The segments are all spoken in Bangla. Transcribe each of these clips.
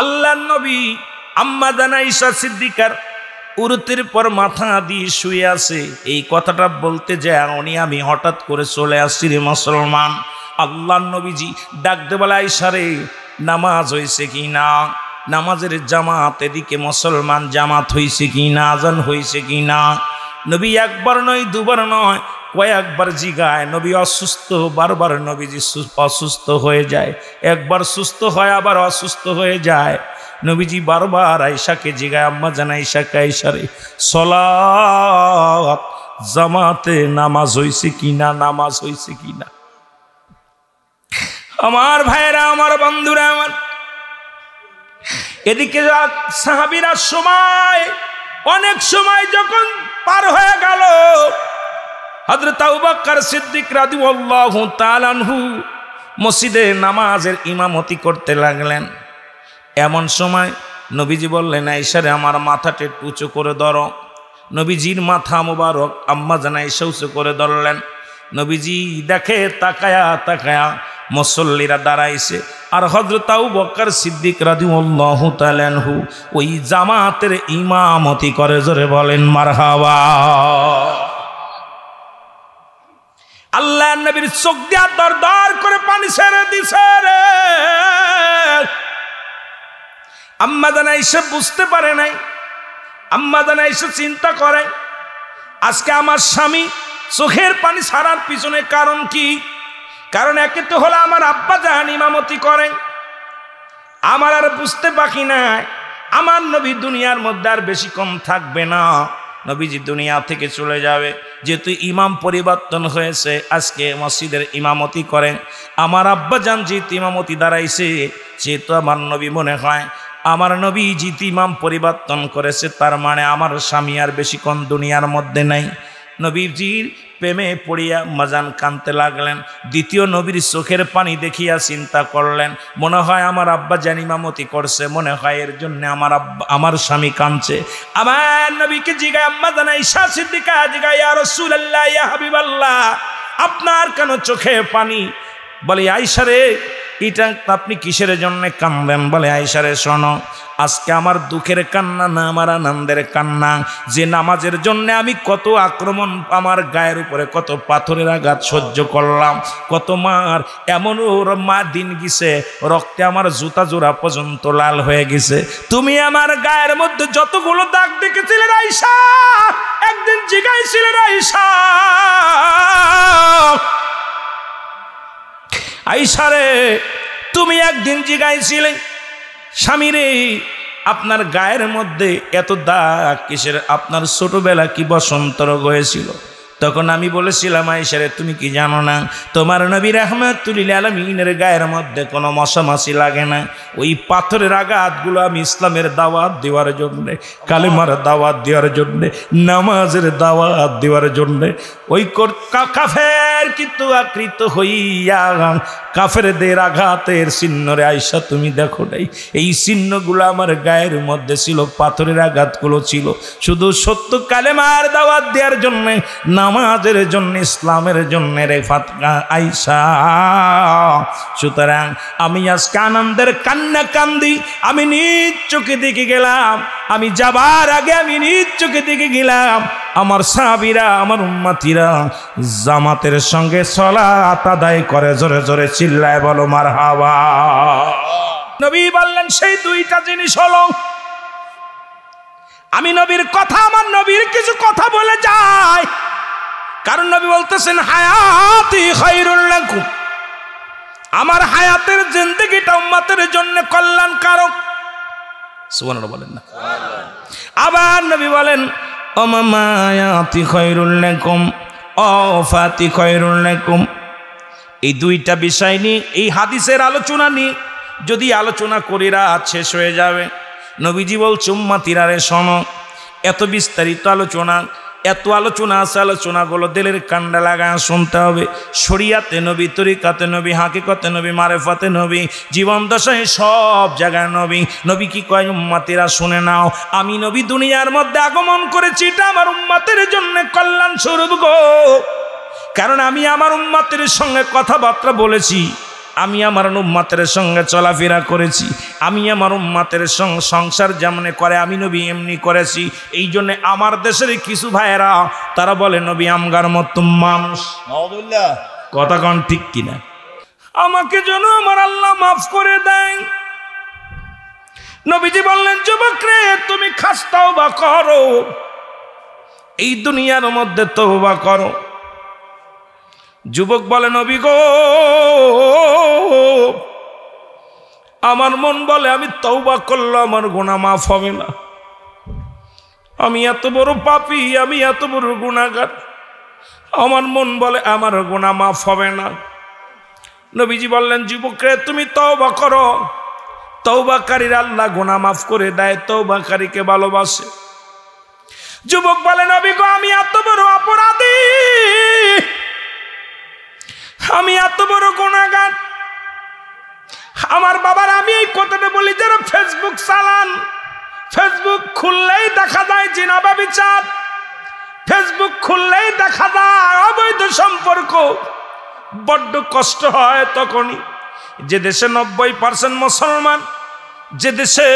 আল্লাহর নবী আম্মা জান আয়েশা সিদ্দিকার উরুতের পর মাথা দিয়ে শুয়ে আছে। এই কথাটা বলতে যায় আমি হঠাৎ করে চলে আসছি রে মুসলমান। আল্লাহর নবীজি ডাকতে বলে, আয়েশা রে, নামাজ হয়েছে কি না? নামাজের জামাত, এদিকে মুসলমান জামাত হয়েছে কি না, আজান হয়েছে কি না? নবী একবার নয় দুবার নয় কয়েকবার জিগায়। নবী অসুস্থ, বারবার নবীজি অসুস্থ হয়ে যায়। একবার সুস্থ হয় আবার অসুস্থ হয়ে যায়। নবীজি বারবার আয়েশাকে জিগায়, আম্মা জান আয়েশাকে, আয়েশা রে, সালাত জামাতে নামাজ হয়েছে কিনা, নামাজ হয়েছে কিনা? আমার ভাইরা, আমার বন্ধুরা, আমার এদিকে সাহাবীরা সময়, অনেক সময় যখন পার হয়ে গেল, হযরত আবু বকর সিদ্দিক রাদিয়াল্লাহু তাআলা আনহু মসজিদে নামাজের ইমামতি করতে লাগলেন। এমন সময় নবীজি বললেন, আয়েশা রে, আমার মাথাটা একটু উঁচু করে ধরো। নবীজির মাথা মোবারক আম্মা জান আয়েশা উঁচু করে ধরলেন। নবীজি দেখে তাকায়া তাকায়া মুসল্লিরা দাঁড়াইছে, আর হযরত আবু বকর সিদ্দিক রাদিয়াল্লাহু তাআলা আনহু ওই জামাতের ইমামতি করে। জোরে বলেন মারহাবা। আল্লাহ নবীর চোখ দিয়া দর দর করে পানি ছেড়ে দিছে রে। আম্মা জান আয়েশা বুঝতে পারে নাই। আম্মা জান আয়েশা চিন্তা করে, আজকে আমার স্বামী চোখের পানি ছাড়ার পিছনে কারণ কি? কারণ একে তো হলো আমার আব্বা জান ইমামতি করেন, আমার আর বুঝতে বাকি নাই আমার নবী দুনিয়ার মধ্যে আর বেশি কম থাকবে না, নবীজি দুনিয়া থেকে চলে যাবে। যেহেতু ইমাম পরিবর্তন হয়েছে, আজকে মসজিদের ইমামতি করেন আমার আব্বা জান, যেহেতু ইমামতি দাঁড়াইছে, যেহেতু আমার নবী মনে হয় আমার নবী যেহেতু ইমাম পরিবর্তন করেছে, তার মানে আমার স্বামী আর বেশিক্ষণ দুনিয়ার মধ্যে নাই। নবীজির প্রেমে পড়িয়া মাজান কাঁদতে লাগলেন। দ্বিতীয় নবীর চোখের পানি দেখিয়া চিন্তা করলেন, মনে হয় আমার আব্বা জান ইমামতি করছে, মনে হয় এর জন্য আমার স্বামী কাঁদছে। আমার নবীকে জিগায়, আম্মা জান আয়েশা সিদ্দিকা জিগায়, ইয়া রাসূলুল্লাহ, ইয়া হাবিবাল্লাহ, আপনার কেন চোখে পানি? বলে, আয়েশা রে, এটা আপনি কিসের জন্য কাঁদবেন? বলে, আয়েশা রে, শোনো, আজকে আমার দুঃখের কান্না না, আমার আনন্দের কান্না। যে নামাজের জন্য আমি কত আক্রমণ, আমার গায়ের উপরে কত পাথরের আঘাত সহ্য করলাম, কত মার, এমন ওর মা দিন গেছে রক্তে আমার জুতা জোড়া পর্যন্ত লাল হয়ে গেছে। তুমি আমার গায়ের মধ্যে যতগুলো দাগ দেখেছিলে আয়েশা, একদিন জিগাইছিলে আয়েশা, আয়েশা রে, তুমি একদিন জিগাইছিলে, স্বামী রে, আপনার গায়ের মধ্যে এত দাগ কিসের? আপনার ছোটবেলা কি বসন্ত রোগ হয়েছিল? তখন আমি বলেছিলাম, আয়েশা রে, তুমি কি জানো না তোমার নবী রাহমাতুল লিল আলামিনের গায়ের মধ্যে কোনো মশা মাছি লাগে না। ওই পাথরের আঘাতগুলো আমি ইসলামের দাওয়াত দেওয়ার জন্যে, কালেমার দাওয়াত দেওয়ার জন্যে, নামাজের দাওয়াত দেওয়ার জন্যে, ওই কাফের কিন্তু আকৃত হইয়া কাফেরদের আঘাতের চিহ্ন রে আয়েশা, তুমি দেখো নাই? এই চিহ্নগুলো আমার গায়ের মধ্যে ছিল, পাথরের আঘাতগুলো ছিল শুধু সত্য কালেমার দাওয়াত দেওয়ার জন্যে, নামাজের জন্য, ইসলামের জন্য রে ফাতকা আয়েশা। সুতরাং আমি আজকে আনন্দের কান্না কান্দি, আমি নিজ চোখে দেখে গেলাম, আমি যাবার আগে আমি নিজ চোখে দেখে গেলাম আমার সাহাবীরা, আমার উম্মতিরা জামাতের সঙ্গে সালাত আদায় করে। জোরে জোরে চিল্লায় বলো মারহাবা। নবী বললেন, সেই দুইটা জিনিস হলো, আমি নবীর কথা, আমার নবীর কিছু কথা বলে যায়, কারণ নবী বলতেছেন, হায়াতি খায়রুল লাকুম, আমার হায়াতের জিন্দেগিটা উম্মতের জন্য কল্যাণকারক। সুবহানাল্লাহ বলেন না? আবার নবী বলেন, অমায়াতি খায়রুল লাকুম ওয়াফাতি খায়রুল লাকুম। এই দুইটা বিষয় নিয়ে, এই হাদিসের আলোচনা নিয়ে যদি আলোচনা করি রাত শেষ হয়ে যাবে। নবীজি বলছে, উম্মতিরা রে শোনো, এত বিস্তারিত আলোচনা, এত আলোচনা আছে, আলোচনাগুলো দিলের কান্ডা লাগায় শুনতে হবে। শরিয়াতে নবী, তরিকাতে নবী, হাকিকতে নবী, মারেফাতে নবী, জীবন দশায় সব জায়গায় নবী। নবী কি কয়? উম্মতিরা শুনে নাও, আমি নবী দুনিয়ার মধ্যে আগমন করেছি, এটা আমার উম্মতের জন্য কল্যাণ স্বরূপ গো। কারণ আমি আমার উম্মতের সঙ্গে কথাবার্তা বলেছি, আমি আমার উম্মতের সঙ্গে চলাফেরা করেছি, আমি আমার উম্মতের সঙ্গে সংসার যেমন করে আমি নবী এমনি করেছি। এই জন্য আমার দেশের কিছু ভাইয়েরা তারা বলে নবী আমগার মতো মানুষ। কথা কন ঠিক কিনা? আমাকে যেন আমার আল্লাহ মাফ করে দেয়। নবীজি বললেন, যুবক রে তুমি খাস তওবা করো, এই দুনিয়ার মধ্যে তওবা করো। যুবক বলে, নবী গো আমার মন বলে আমি তওবা করলে আমার গুনাহ মাফ হবে না, আমি এত বড় পাপী, আমি এত বড় গুনাহগার, আমার মন বলে আমার গুনাহ মাফ হবে না। নবীজি বললেন, যুবক রে তুমি তওবা করো, তওবাকারীর আল্লাহ গুনাহ মাফ করে দেয়, তওবাকারীকে ভালোবাসে। যুবক বলে, নবী গো আমি এত বড় অপরাধী, আমি এত বড় গুনাহগার, আমার বাবার আমি এই কথাটা বলি যারা ফেসবুক চালান, ফেসবুক খুললেই দেখা যায় জিনা ব্যভিচার, ফেসবুক খুললেই দেখা যায় অবৈধ সম্পর্ক। বড্ড কষ্ট হয় তখনই যে দেশে 90% মুসলমান, যে দেশে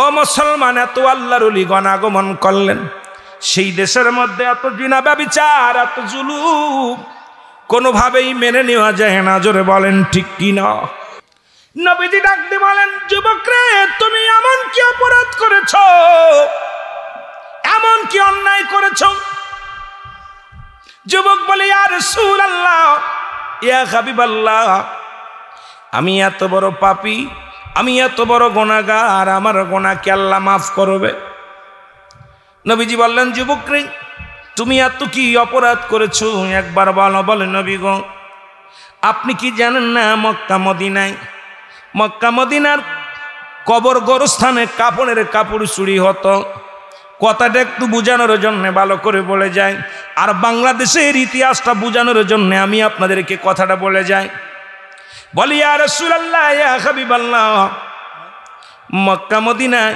ও মুসলমান এত আল্লাহর ওলিগণ আগমন করলেন, সেই দেশের মধ্যে এত জিনা ব্যভিচার, এত জুলুম কোনোভাবেই মেনে নেওয়া যায় না। জোরে বলেন ঠিক কিনা? নবীজি ডাক দিয়ে বলেন, যুবক রে তুমি এমন কি অপরাধ করেছো, এমন কি অন্যায় করেছো? যুবক বলে, ইয়া রাসূলুল্লাহ, ইয়া হাবিবাল্লাহ, আমি এত বড় পাপী, আমি এত বড় গুনাহগার, আমার গুনাহ কি আল্লাহ মাফ করবে? নবীজি বললেন, যুবক রে তুমি এত কি অপরাধ করেছো একবার বলো। বলে, নবী গো আপনি কি জানেন না মক্কা মদিনায়, মক্কা মদিনার কবর গোরস্থানে কাপড়ের কাপড় চুরি হতো। কথাটা একটু বোঝানোর জন্য ভালো করে বলে যায়, আর বাংলাদেশের ইতিহাসটা বোঝানোর জন্য আমি আপনাদেরকে কথাটা বলে যাই। বলি, ইয়া রাসূলুল্লাহ, ইয়া হাবিবাল্লাহ, মক্কা মদিনায়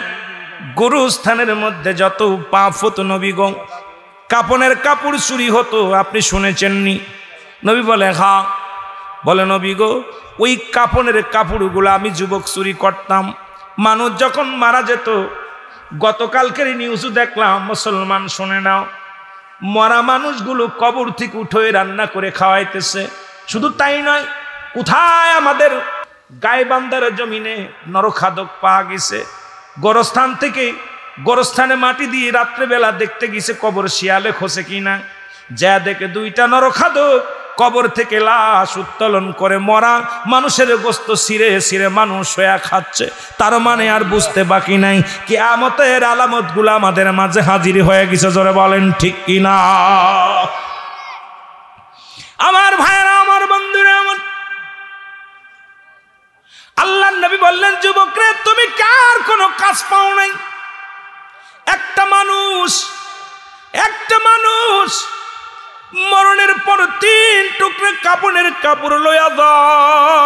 গোরস্থানের মধ্যে যত পাপ হতো নবী গো, কাপনের কাপড় চুরি হতো, আপনি শুনেছেননি? নবী বলে, হ্যাঁ। বলে, নবী গো ওই কাপনের কাপড়গুলো আমি যুবক চুরি করতাম। মানুষ যখন মারা যেত, গতকালকের নিউজও দেখলাম, মুসলমান শুনে নাও, মরা মানুষগুলো কবর থেকে উঠে রান্না করে খাওয়াইতেছে। শুধু তাই নয়, কোথায় আমাদের গাইবান্ধার জমিনে নরখাদক পাওয়া গেছে, গোরস্থান থেকে, গোরস্থানে মাটি দিয়ে রাত্রেবেলা দেখতে গেছে কবর শিয়ালে খসে কিনা, যা দেখে দুইটা নরখাদক কবর থেকে লাশ উত্তোলন করে মরা মানুষের গোস্ত ছিঁড়ে ছিঁড়ে মানুষ হয়ে খাচ্ছে। তার মানে আর বুঝতে বাকি নাই কিয়ামতের আলামতগুলো আমাদের মাঝে হাজির হয়ে গেছে। জোরে বলেন ঠিক কিনা? আমার ভাইরা, আমার বন্ধুরা, আমার আল্লাহর নবী বললেন, যুবকরে তুমি কার কোনো কাজ পাও নাই? একটা মানুষ মরণের পর 3 টুকরা কাপড়ের কাপড় লইয়া যায়,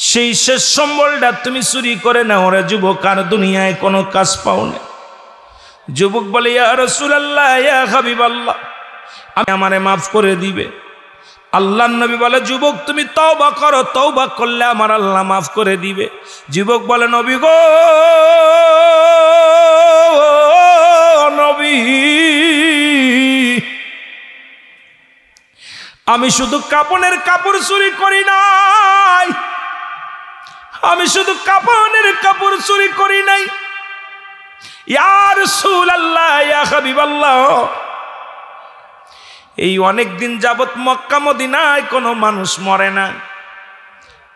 সেই শেষ সম্বলটা তুমি চুরি করে নাও রে যুবক, আর দুনিয়ায় কোনো কাজ পাও না। যুবক বলে, ইয়া রাসূলুল্লাহ, ইয়া হাবিবাল্লাহ, আমি আমারে মাফ করে দিবে। আল্লাহর নবী বলে, যুবক তুমি তওবা করো, তওবা করলে আমার আল্লাহ মাফ করে দিবে। যুবক বলে, নবী গো, নবী আমি শুধু কাপনের কাপড় চুরি করি নাই, আমি শুধু কাপনের কাপড় চুরি করি নাই। ইয়া রাসূলুল্লাহ, ইয়া হাবিবাল্লাহ, এই অনেক দিন যাবত মক্কা মদিনায় কোনো মানুষ মরে না,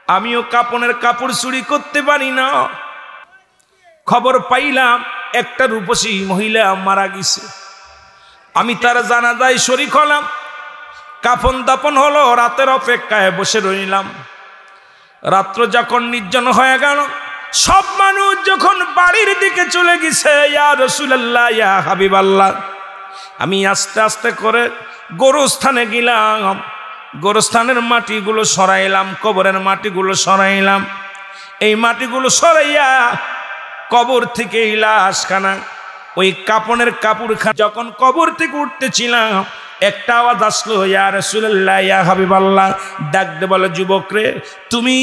আমিও কাপনের কাপড় চুরি করতে পারি না। খবর পাইলাম একটা রূপসী মহিলা মারা গেছে, আমি তার জানাজায় শরীক হলাম, কাফন দাপন হলো, রাতের অপেক্ষায় বসে রইলাম। রাত্র যখন নির্জন হয়ে গেল, সব মানুষ যখন বাড়ির দিকে চলে গেছে, ইয়া রাসূলুল্লাহ, ইয়া হাবিবাল্লাহ, আমি আস্তে আস্তে করে গোরস্থানে গেলাম, গোরস্থানের মাটিগুলো সরাইলাম, কবরের মাটিগুলো সরাইলাম। এই মাটিগুলো সরাইয়া কবর থেকে লাশখানা, ওই কাপনের কাপড়খানা যখন কবর থেকে উঠতেছিলাম, একটা আওয়াজ আসলো, ইয়া রাসূলুল্লাহ ইয়া হাবিবাল্লাহ। ডাক দে বলে, যুবক রে, তুমি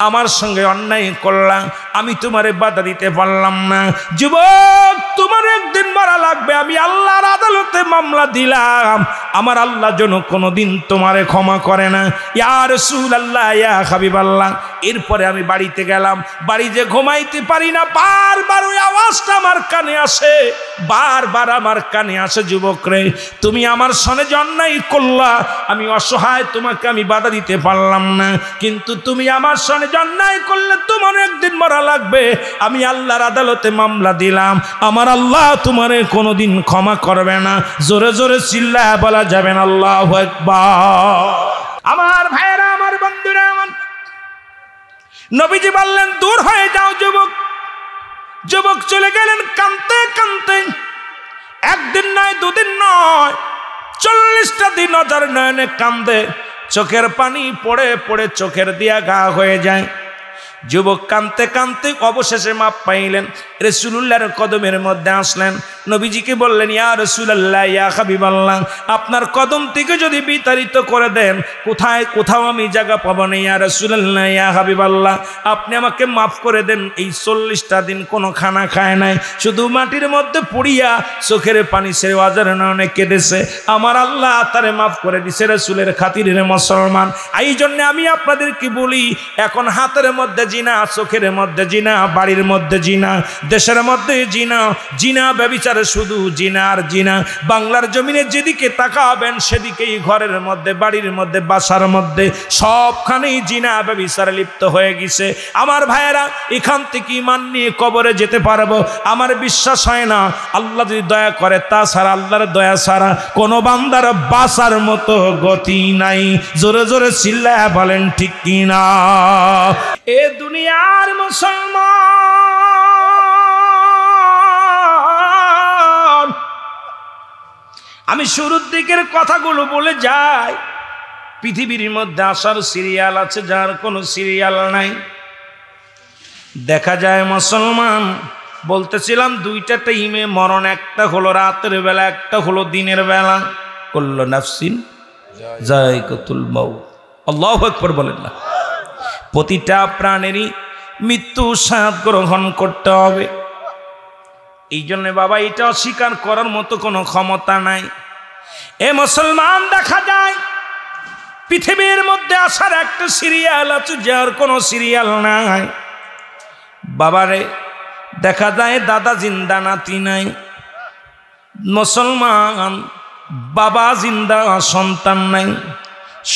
আমার সঙ্গে অন্যায় করলা, আমি তোমারে বাধা দিতে পারলাম না। যুবক, তোমার একদিন মারা লাগবে, আমি আল্লাহর আদালতে মামলা দিলাম, আমার আল্লাহ যেন কোনোদিন তোমারে ক্ষমা করে না। ইয়া রাসূলুল্লাহ ইয়া হাবিবাল্লাহ। এরপরে আমি বাড়িতে গেলাম, বাড়ি যে ঘুমাইতে পারি না, বারবার ওই আওয়াজটা আমার কানে আসে, বারবার আমার কানে আসে, যুবক রে, তুমি আমার সনে যে অন্যায় করলা, আমি অসহায়, তোমাকে আমি বাধা দিতে পারলাম না, কিন্তু তুমি আমার সনে যে অন্যায় করলে তোমার একদিন মরা লাগবে, আমি আল্লাহর আদালতে মামলা দিলাম, আমার আল্লাহ তোমারে কোনোদিন ক্ষমা করবে না। জোরে জোরে চিল্লায়া বলা যাবে না আল্লাহু আকবার। আমার ভাইয়েরা, আমার বন্ধুরা, আমার নবীজি বললেন, দূর হয়ে যাও যুবক। যুবক চলে গেলেন কাঁদতে কাঁদতে। একদিন নয়, দুদিন নয়, 40টা দিন অজার নয়নে কান্দে, চোখের পানি পড়ে পড়ে চোখের দিয়া গা হয়ে যায়। যুবক কাঁদতে কাঁদতে অবশেষে মাপ পাইলেন, রাসূলুল্লাহর কদমের মধ্যে আসলেন। নবীজিকে বললেন, ইয়া রাসূলুল্লাহ ইয়া হাবিবাল্লাহ, আপনার কদম থেকে যদি বিতাড়িত করে দেন, কোথাও আমি জায়গা পাবো না। ইয়া রাসূলুল্লাহ ইয়া হাবিবাল্লাহ, আপনি আমাকে মাফ করে দেন। এই 40টা দিন কোনো খানা খায় নাই, শুধু মাটির মধ্যে পড়িয়া চোখের পানি ছেড়ে অজার নয়নে কেঁদেছে। আমার আল্লাহ তারে মাফ করে দিছে রাসূলের খাতিরে মুসলমান। এই জন্য আমি আপনাদেরকে বলি, এখন হাতের মধ্যে জিনা, চোখের মধ্যে জিনা, বাড়ির মধ্যে জিনা, দেশের মধ্যে জিনা, জিনা ব্যভিচারে শুধু জিনা আর জিনা। বাংলার জমিনে যেদিকে তাকাবেন সেদিকেই ঘরের মধ্যে, বাড়ির মধ্যে, বাসার মধ্যে, সবখানেই জিনা ব্যভিচারে লিপ্ত হয়ে গেছে। আমার ভাইয়েরা, এখান থেকে ঈমান নিয়ে কবরে যেতে পারবো আমার বিশ্বাস হয় না। আল্লাহ যদি দয়া করে, তাছাড়া আল্লাহর দয়া ছাড়া কোনো বান্দার বাঁচার মতো গতি নাই। জোরে জোরে চিল্লায়া বলেন ঠিক কিনা? এ দুনিয়ার মুসলমান, আমি শুরুর দিকের কথাগুলো বলে যাই। পৃথিবীর মধ্যে আসার সিরিয়াল আছে, যার কোনো সিরিয়াল নাই। দেখা যায় মুসলমান, বলতেছিলাম দুইটা টাইমে মরণ, একটা হলো রাতের বেলা, একটা হলো দিনের বেলা। কুল্লু নাফসিন যায়কাতুল মাউত। আল্লাহু আকবার বলেন না? প্রতিটা প্রাণেরই মৃত্যু স্বাদ গ্রহণ করতে হবে। এই জন্য বাবা, এটা অস্বীকার করার মতো কোনো ক্ষমতা নাই। এ মুসলমান, দেখা যায় পৃথিবীর মধ্যে আসার একটা সিরিয়াল আছে, যার কোনো সিরিয়াল নাই। বাবারে, দেখা যায় দাদা জিন্দা, নাতি নাই। মুসলমান, বাবা জিন্দা, সন্তান নাই।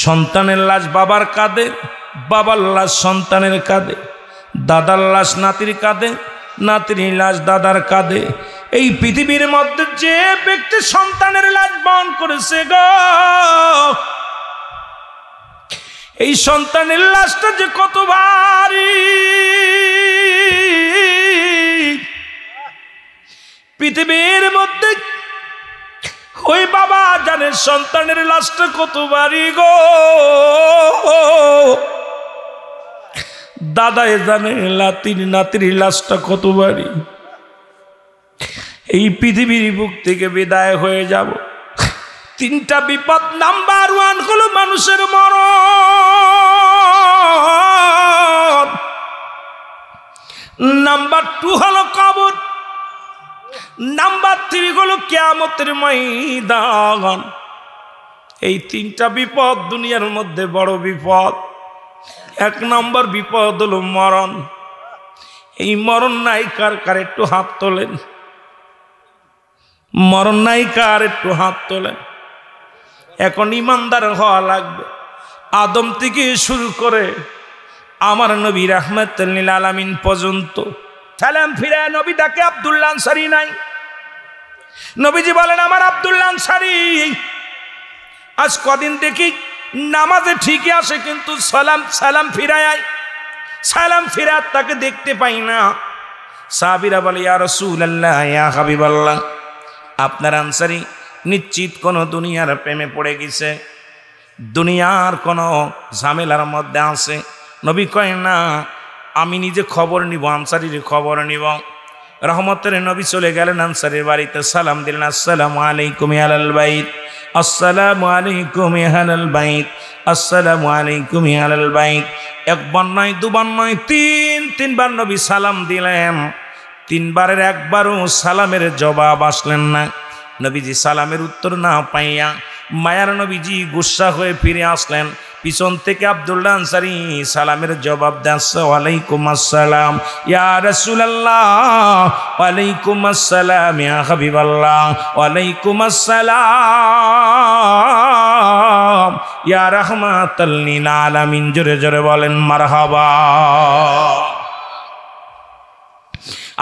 সন্তানের লাশ বাবার কাঁধে, বাবার লাশ সন্তানের কাঁধে, দাদার লাশ নাতির কাঁধে, নাতির লাশ দাদার কাঁধে। এই পৃথিবীর মধ্যে যে ব্যক্তি সন্তানের লাশ বহন করেছে গো, এই সন্তানের লাশটা যে কত ভারী, পৃথিবীর মধ্যে ওই বাবা জানে সন্তানের লাশটা কত ভারী গো। দাদায় জানে নাতির লাশটা কত ভারী। এই পৃথিবীর বুক থেকে বিদায় হয়ে যাব, তিনটা বিপদ। নাম্বার 1 হলো মানুষের মরণ, নাম্বার 2 হলো কবর, নাম্বার 3 হলো কিয়ামতের ময়দান। এই তিনটা বিপদ দুনিয়ার মধ্যে বড় বিপদ। 1 নম্বর বিপদ হলো মরণ। এই মরণ নাই কার? কার একটু হাত তোলেন। মরণ নাই কার? একটু হাত তোলেন। এখন ইমানদার হওয়া লাগবে। আদম থেকে শুরু করে আমার নবী রাহমাতুল লিল আলামিন পর্যন্ত সালাম ফিরে নবী ডাকে আব্দুল্লাহ আনসারী নাই। নবীজি বলেন, আমার আব্দুল্লাহ আনসারী আজ কদিন দেখি নামাজে ঠিকই আসে, কিন্তু সালাম ফিরায়, সালাম ফিরাত তাকে দেখতে পাই না। সাহাবীরা বলে, ইয়া রাসূলুল্লাহ ইয়া হাবিবাল্লাহ, আপনার আনসারী নিশ্চিত কোনো দুনিয়ার প্রেমে পড়ে গেছে, দুনিয়ার কোনো ঝামেলার মধ্যে আছে। নবী কয়, না, আমি নিজে খবর নিব, আনসারীর খবর নিব। রহমতের নবী চলে গেলেন আনসারীর বাড়িতে, সালাম দিলেন, আসসালামু আলাইকুম আলাল বাইত। আসসালামু আলাইকুম আহলাল বাইত, আসসালামু আলাইকুম আহলাল বাইত। একবার নয়, দুবার নয়, তিনবার নবী সালাম দিলেন। তিনবারের একবারও সালামের জবাব আসলেন না। নবীজি সালামের উত্তর না পাইয়া মায়ার নবীজি গুসা হয়ে ফিরে আসলেন। পিছন থেকে আব্দুল্লাহ আনসারী সালামের জবাব দিচ্ছে, ওয়ালাইকুম আসসালাম ইয়া রাসূলুল্লাহ, ওয়ালাইকুম আসসালাম ইয়া হাবিবাল্লাহ, ওয়ালাইকুম আসসালাম ইয়া রাহমাতাল লিল আলামিন। জোরে জোরে বলেন মারহাবা।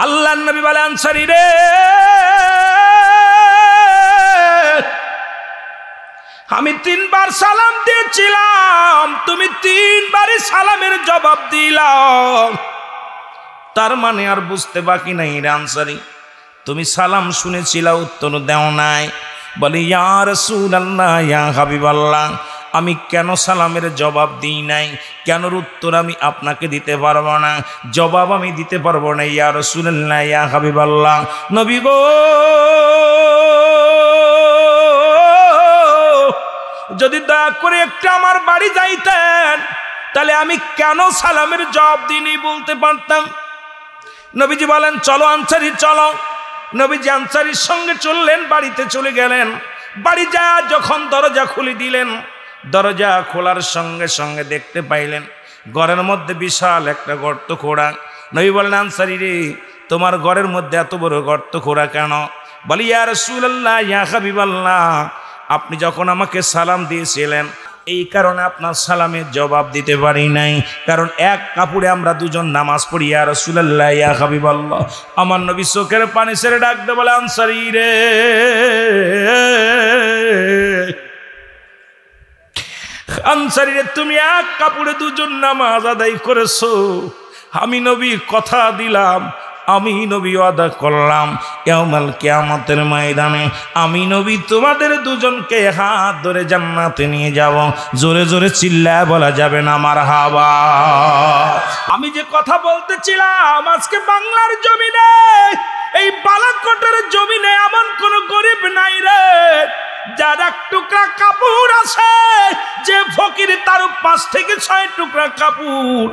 আল্লাহর নবী বলে, আনসারী রে, আমি তিনবার সালাম দিয়েছিলাম, তুমি তিনবারই সালামের জবাব দিলাম। তার মানে আর বুঝতে বাকি নাই রে আনসারী, তুমি সালাম শুনেছিলা, উত্তর দেও নাই। বলে, ইয়া রাসূলুল্লাহ, ইয়া হাবিবাল্লাহ, আমি কেন সালামের জবাব দিই নাই, কেন উত্তর আমি আপনাকে দিতে পারবো না, জবাব আমি দিতে পারবো না। ইয়া রাসূলুল্লাহ, ইয়া হাবিবাল্লাহ, নবী গো, যদি দয়া করে একটু আমার বাড়ি যাইতেন, তাহলে আমি কেন সালামের জবাব দিইনি বলতে পারতাম। নবীজি বলেন, চলো আনসারী চলো। নবীজি আনসারীর সঙ্গে চললেন, বাড়িতে চলে গেলেন। বাড়ি যা যখন দরজা খুলে দিলেন, দরজা খোলার সঙ্গে সঙ্গে দেখতে পাইলেন ঘরের মধ্যে বিশাল একটা গর্ত খোঁড়া। নবী বললেন, আনসারী রে, তোমার ঘরের মধ্যে এত বড় গর্ত খোঁড়া কেন? বলি, ইয়া রাসূলুল্লাহ, ইয়া হাবিবাল্লাহ, আপনি যখন আমাকে সালাম দিয়েছিলেন, এই কারণে আপনার সালামের জবাব দিতে পারি নাই, কারণ এক কাপড়ে আমরা দুজন নামাজ পড়ি। ইয়া রাসূলুল্লাহ, ইয়া হাবিবাল্লাহ, আমার নবী চোখের পানি ছেড়ে ডাকতে বলে, আনসারী রে, আনসারী রে, তুমি এক কাপড়ে দুজন নামাজ আদায় করেছো। আমি নবী কথা দিলাম, আমি নবী ওয়াদা করলাম, ইয়াউমাল কিয়ামতের ময়দানে আমি নবী তোমাদের দুজনকে হাত ধরে জান্নাতে নিয়ে যাব। জোরে জোরে চিল্লায় বলা যাবে না মারহাবা। আমি যে কথা বলতেছিলাম, আজকে বাংলার জমিনে, এই বালাকোটের জমিনে এমন কোন গরিব নাই রে যার এক টুকরা কাপড় আছে, যে ফকির তার 5 থেকে 6 টুকরা কাপড়।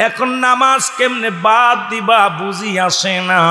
এখন নামাজ কেমনে বাদ দিবা বুঝি আসে না।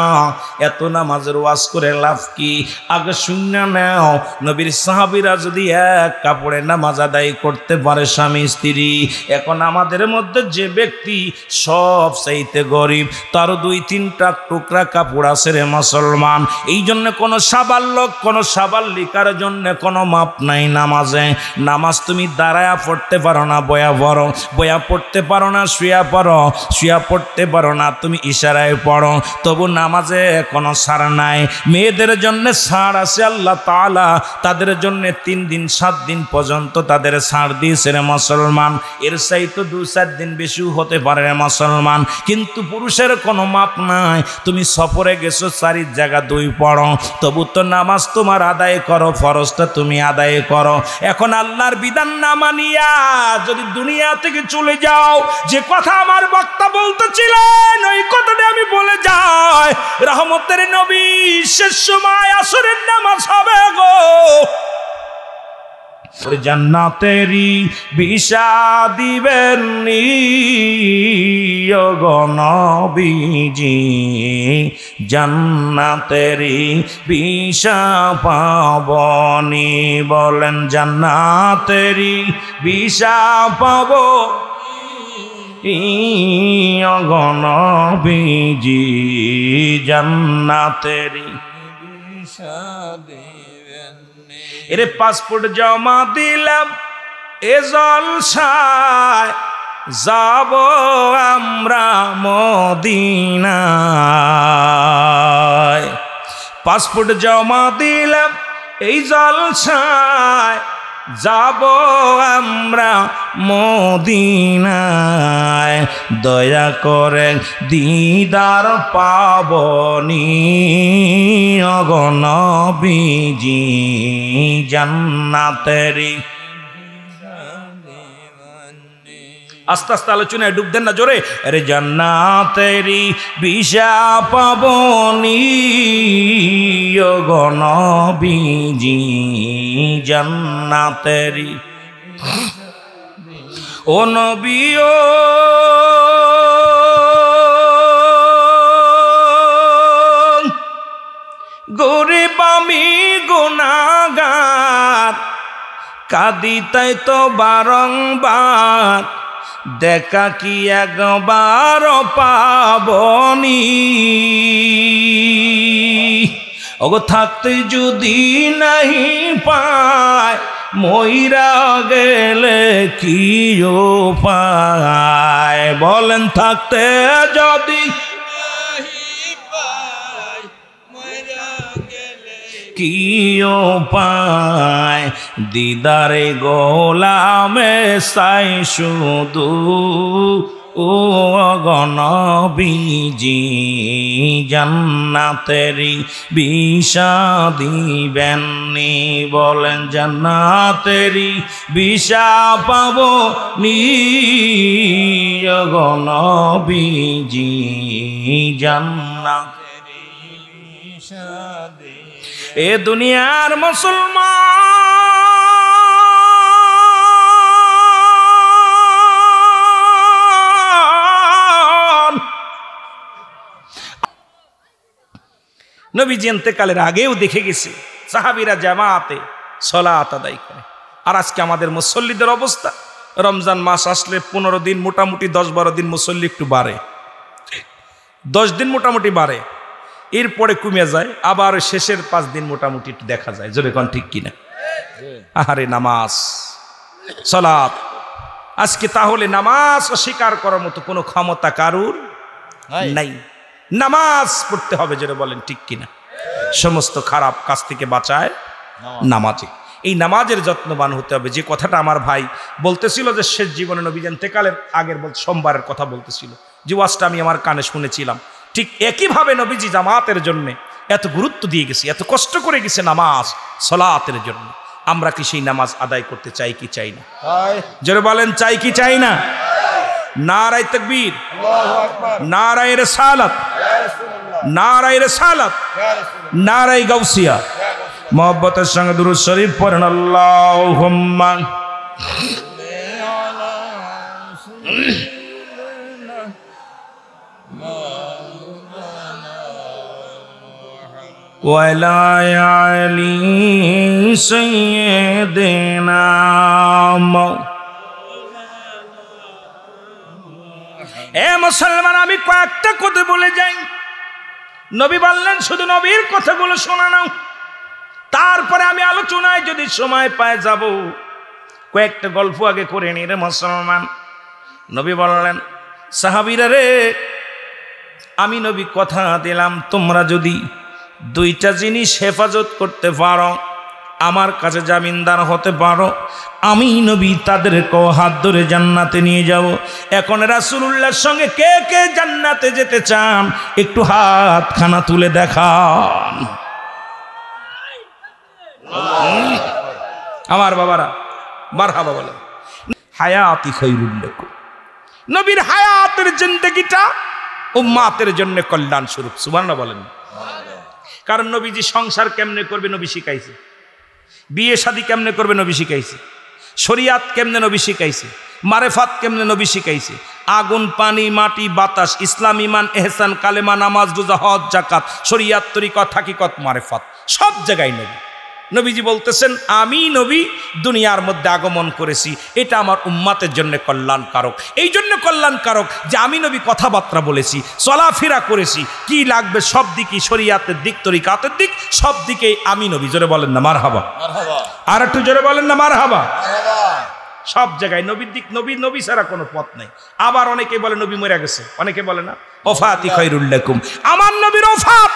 এত নামাজের ওয়াজ করে লাভ কি? আগে শুনে নাও, নবীর সাহাবীরা যদি এক কাপড়ে নামাজ আদায় করতে পারে স্বামী স্ত্রী, এখন আমাদের মধ্যে যে ব্যক্তি সব চাইতে গরিব, তারও 2-3টা টুকরা কাপড় আছে রে মুসলমান। এই জন্য কোনো সাবাল্যক, কোনো সাবাল্লিকার জন্য কোনো মাপ নাই নামাজে। নামাজ তুমি দাঁড়ায়া পড়তে পারো না, বয়া পড়ো, বয়া পড়তে পারো না, শুয়া পড়ো, শুয়া পড়তে পারো না, তুমি ইশারায় পড়ো, তবু নামাজে কোনো ছাড় নাই। মেয়েদের জন্য ছাড় আছে, আল্লাহ তাআলা তাদের জন্য 3 দিন 7 দিন পর্যন্ত তাদের ছাড় দিয়েছে রে মুসলমান। এর চাইতে 2-4 দিন বেশিও হতে পারে রে মুসলমান, কিন্তু পুরুষের কোনো মাপ নাই। তুমি সফরে গেছো, 4 জায়গা 2 পড়ো, তবু তো নামাজ তোমার আদায় করো, ফরজটা তুমি আদায় করো। এখন আল্লাহর বিধান না মানিয়া যদি দুনিয়া থেকে চলে যাও, যে কথা আমার বক্তা বলতেছিলেন ওই কথাটা আমি বলে যাই, রহমতের নবী শেষ সময় আসরের নামাজ হবে গো, জান্নাতেরই বিষা দিবেন গো নবীজি, জান্নাতেরই বিষা পাবনি। বলেন, জান্নাতেরই বিষা পাব গো নবীজি, জান্নাতেরই বিষা দিবেন। এরে পাসপোর্ট জমা দিলাম, এ জলসায় যাব আমরা মদিনায়। পাসপোর্ট জমা দিলাম, এই জলসায় যাব আমরা মদিনায়। দয়া করে দিদার পাবনি গো নবীজি, জান্নাতেরই। আস্তে আস্তে আলোচনায় ডুব দেন না জোরে। আরে জান্নাতেরি বিষা পাবনি গো নবীজি, জান্নাতেরি ও নবী ও গরিব আমি গুনাহগার, কাঁদি তাই তো বারংবার, দেখা কি একবার পাবনি। ওগো থাকতে যদি নাহি পায়, মইরা গেলে কি উপায়? বলেন থাকতে যদি কি উপায়? দিদারে গোলামে সাই শুধু ও নবীজি, জান্নাতেরি বিষা দিবেননি। বলেন জান্নাতেরি বিষা পাবো নি গো নবীজি, জান্নাতেরি বিষা দি। এ দুনিয়ার মুসলমান নবীজি ইন্তেকালের আগেও দেখে গেছে সাহাবীরা জামাতে সালাত আদায় করে। আর আজকে আমাদের মুসল্লিদের অবস্থা, রমজান মাস আসলে 15 দিন মোটামুটি 10-12 দিন মুসল্লি একটু বাড়ে, 10 দিন মোটামুটি বাড়ে, এরপরে কমে যায়, আবার শেষের 5 দিন মোটামুটি একটু দেখা যায়। জোরে কোন ঠিক কিনা? আহারে নামাজ সালাত, আজকে তাহলে নামাজ অস্বীকার করার মতো কোনো ক্ষমতা কারুর নাই। নামাজ পড়তে হবে, জোরে বলেন ঠিক কিনা? সমস্ত খারাপ কাজ থেকে বাঁচায় নামাজে। এই নামাজের যত্নবান হতে হবে। যে কথাটা আমার ভাই বলতেছিল যে শেষ জীবনে নবী ইন্তেকালের আগের সোমবারের কথা বলতেছিল, যে ওয়াজটা আমি আমার কানে শুনেছিলাম, ঠিক একইভাবে নবীজি জামাতের জন্য এত গুরুত্ব দিয়ে গেছে, এত কষ্ট করে গেছে নামাজ সালাতের জন্য। আমরা কি সেই নামাজ আদায় করতে চাই কি চাই না? জোরে বলেন চাই কি চাই না? নারায়ে তাকবীর, নারায়ে রিসালাত, নারায়ে রিসালাত, নারায়ে গাউসিয়া। মোহব্বতের সঙ্গে দুরূদ শরীফ পড়েন আল্লাহুম্মা ওয়ালা আলি সাইয়্যিদিনা। এ মুসলমান, আমি কয়েকটা কথা বলে যাই। নবী বললেন শুধু নবীর কথাগুলো শোনা নাও, তারপরে আমি আলোচনায় যদি সময় পায় যাব। কয়েকটা গল্প আগে করে নি রে মুসলমান। নবী বললেন সাহাবীরা রে, আমি নবী কথা দিলাম, তোমরা যদি 2টা জিনিস হেফাজত করতে পারো, আমার কাছে জামিনদার হতে পারো, আমি নবী তাদেরকেও হাত ধরে জান্নাতে নিয়ে যাব। এখন রাসূলুল্লাহর সঙ্গে কে কে জান্নাতে যেতে চান একটু হাতখানা তুলে দেখান। আমার বাবারা মারহাবা বলেন। হায়াতি খায়রুল লাকুম, নবীর হায়াতের জিন্দেগিটা উম্মতের জন্য কল্যাণ স্বরূপ। সুবহানাল্লাহ বলেন। কারণ নবীজি সংসার কেমনে করবে নবী শিখাইছে, বিয়ে শাদী কেমনে করবে নবী শিখাইছে, শরিয়াত কেমনে নবী শিখাইছে, মারেফাত কেমনে নবী শিখাইছে, আগুন পানি মাটি বাতাস, ইসলাম ইমান এহসান কালেমা নামাজ রোজা হজ জাকাত শরিয়াত তরিকত হাকিকত মারেফাত সব জায়গায় নবী। নবীজি বলতেছেন আমি নবী দুনিয়ার মধ্যে আগমন করেছি, এটা আমার উম্মতের জন্য কল্যাণকারক। এই জন্য কল্যাণকারক যে আমি নবী কথাবার্তা বলেছি, চলাফেরা করেছি, কি লাগবে সব দিকই, শরিয়াতের দিক তরিকাতের দিক সব দিকেই আমি নবী। জোরে বলেন না মারহাবা, আর একটু জোরে বলেন না মারহাবা। সব জায়গায় নবীর দিক, নবী ছাড়া কোনো পথ নাই। আবার অনেকে বলে নবী মরে গেছে, অনেকে বলে না ওফাতি খায়রুল লাকুম, আমার নবীর ওফাত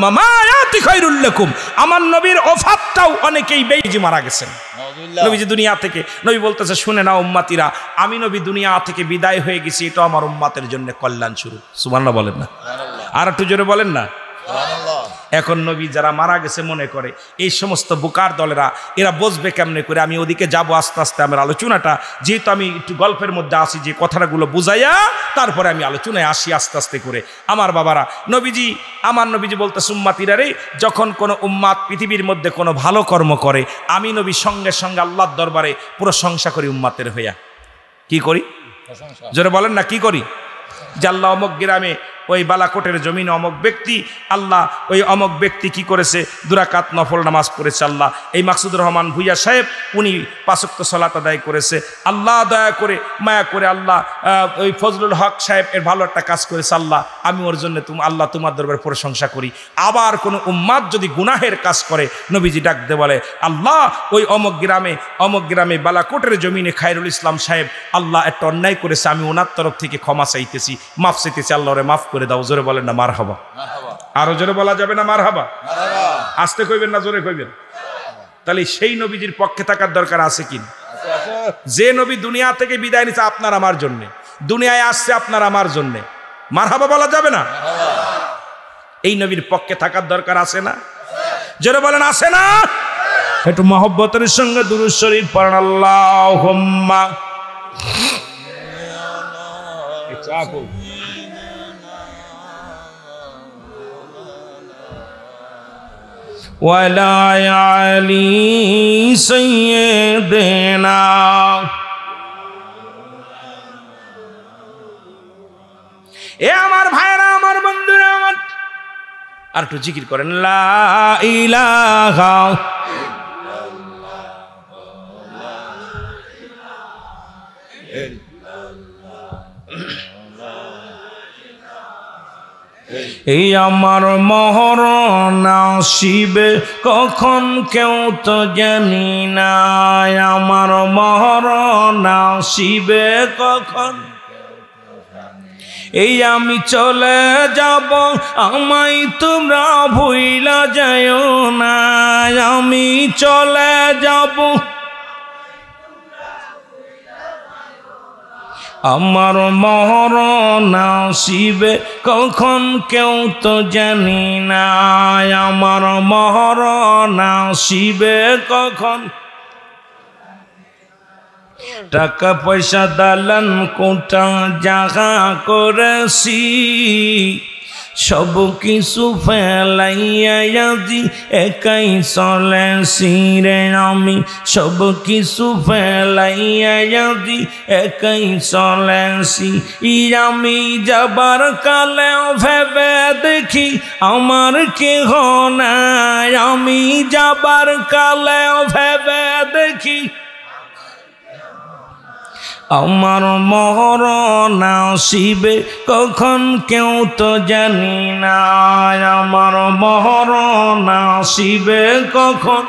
মামায়াতি খায়রুল লাকুম, আমার নবীর ওফাতটাও অনেকেই বেইজি মারা গেছেন নবীজি দুনিয়া থেকে। নবী বলতেছে শুনে না উম্মতিরা, আমি নবী দুনিয়া থেকে বিদায় হয়ে গেছি, এটা আমার উম্মতের জন্য কল্যাণ শুরু। সুবহানাল্লাহ বলেন না, আর একটু জোরে বলেন না। এখন নবী যারা মারা গেছে মনে করে এই সমস্ত বোকার দলেরা এরা বসবে কেমনে করে, আমি ওদিকে যাব আস্তে আস্তে আমার আলোচনাটা, যেহেতু আমি একটু গল্পের মধ্যে আসি যে কথাগুলো বুঝাইয়া তারপরে আমি আলোচনায় আসি আস্তে আস্তে করে। আমার বাবারা, আমার নবীজি বলতে উম্মাতিরা রে, যখন কোনো উম্মাত পৃথিবীর মধ্যে কোনো ভালো কর্ম করে আমি নবী সঙ্গে সঙ্গে আল্লাহর দরবারে প্রশংসা করি উম্মাতের হইয়া। কি করি জোরে বলেন না, কি করি? যে আল্লাহ অমুক গ্রামে ওই বালাকোটের জমিনে অমুক ব্যক্তি, আল্লাহ ওই অমুক ব্যক্তি কি করেছে, 2 রাকাত নফল নামাজ পড়েছে, আল্লাহ এই মাকসুদুর রহমান ভুইয়া সাহেব উনি 5 ওয়াক্ত সালাত আদায় করেছে, আল্লাহ দয়া করে মায়া করে আল্লাহ ওই ফজলুল হক সাহেব এর ভালো একটা কাজ করেছে, আল্লাহ আমি ওর জন্য আল্লাহ তোমার দরবারে প্রশংসা করি। আবার কোনো উম্মাদ যদি গুনাহের কাজ করে নবীজি ডাকতে বলে, আল্লাহ ওই অমুক গ্রামে বালাকোটের জমিনে খায়রুল ইসলাম সাহেব আল্লাহ একটা অন্যায় করেছে, আমি ওনার তরফ থেকে ক্ষমা চাইতেছি, মাফ চাইতেছি, আল্লাহরে মাফ করে দাও। জোরে বলেন না মারহাবা। আরো জোরে বলা যাবে না মারহাবা? আস্তে কইবেন না জোরে কইবেন? তাহলে সেই নবীজির পক্ষে থাকার দরকার আছে কি? যে নবী দুনিয়া থেকে বিদায় নিছে আপনার আমার জন্য, দুনিয়ায় আসছে আপনার আমার জন্য, মারহাবা বলা যাবে না? এই নবীর পক্ষে থাকার দরকার আছে না? জোরে বলেন আছে না? একটু মহব্বতের সঙ্গে দুরূদ শরীফ পড়েন। আল্লাহুম্মা ওয়ালা আলি সাইয়্যিদিনা। এ আমার ভাইরা, আমার বন্ধুরা, আমার আর একটু জিকির করেন, লা ইলাহা এই আমার মরণ আসিবে কখন কেউ তো জানি না, আমার মরণ আসিবে কখন, এই আমি চলে যাব আমায় তোমরা ভুইলা যাও না, আমি চলে যাব আমার মরণ আসিবে কখন কেউ তো জানি না, আমার মরণ আসিবে কখন। টাকা পয়সা দালান কোঠা জাগা করেছি, সব কিছু ফেলাইয়া আজি একাই চলেছি রে, আমি সব কিছু ফেলাইয়া আজি একাই চলেছি। আমি যাবার কালে ভেবে দেখি আমার কেহ নাই, আমি যাবার কালে ভেবে দেখি আমার মরণ আসিবে কখন কেউ তো জানি না, আমার মরণ আসিবে কখন।